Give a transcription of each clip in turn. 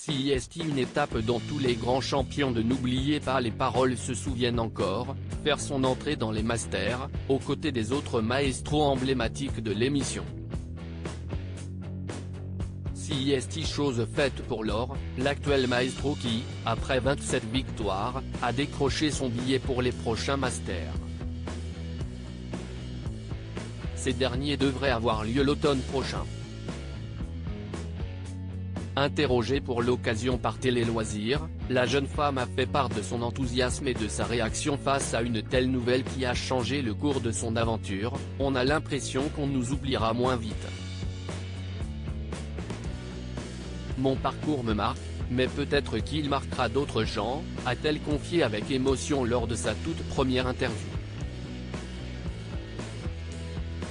CIST, une étape dont tous les grands champions de n'oubliez pas les paroles se souviennent encore, faire son entrée dans les Masters, aux côtés des autres maestros emblématiques de l'émission. CIST, chose faite pour l'or, l'actuel maestro qui, après 27 victoires, a décroché son billet pour les prochains Masters. Ces derniers devraient avoir lieu l'automne prochain. Interrogée pour l'occasion par Télé Loisirs, la jeune femme a fait part de son enthousiasme et de sa réaction face à une telle nouvelle qui a changé le cours de son aventure. On a l'impression qu'on nous oubliera moins vite. Mon parcours me marque, mais peut-être qu'il marquera d'autres gens, a-t-elle confié avec émotion lors de sa toute première interview.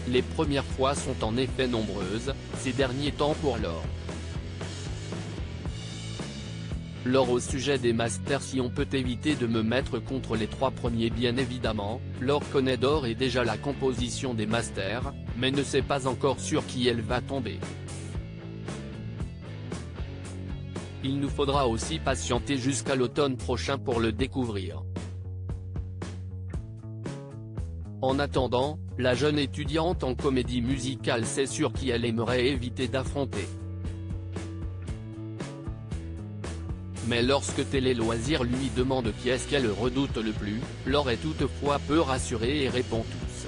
Les premières fois sont en effet nombreuses, ces derniers temps pour Laure. Laure, au sujet des Masters, si on peut éviter de me mettre contre les 3 premiers, bien évidemment, Laure connaît d'ores et déjà la composition des Masters, mais ne sait pas encore sur qui elle va tomber. Il nous faudra aussi patienter jusqu'à l'automne prochain pour le découvrir. En attendant, la jeune étudiante en comédie musicale sait sur qui elle aimerait éviter d'affronter. Mais lorsque Télé Loisirs lui demande qui est-ce qu'elle redoute le plus, Laure est toutefois peu rassurée et répond tous.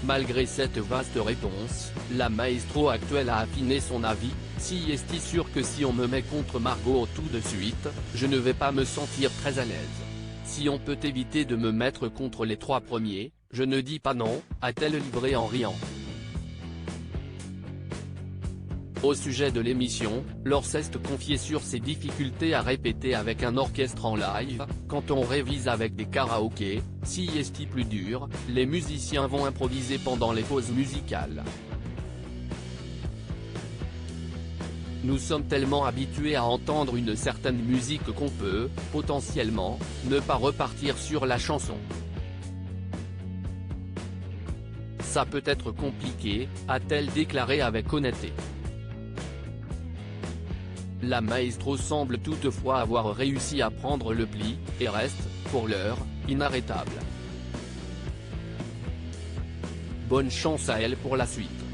Malgré cette vaste réponse, la maestro actuelle a affiné son avis. CIST, sûr que si on me met contre Margot tout de suite, je ne vais pas me sentir très à l'aise. Si on peut éviter de me mettre contre les 3 premiers, je ne dis pas non, a-t-elle livré en riant. Au sujet de l'émission, Laure s'est confiée sur ses difficultés à répéter avec un orchestre en live. Quand on révise avec des karaokés, CIST plus dur, les musiciens vont improviser pendant les pauses musicales. Nous sommes tellement habitués à entendre une certaine musique qu'on peut, potentiellement, ne pas repartir sur la chanson. Ça peut être compliqué, a-t-elle déclaré avec honnêteté. La maestro semble toutefois avoir réussi à prendre le pli, et reste, pour l'heure, inarrêtable. Bonne chance à elle pour la suite.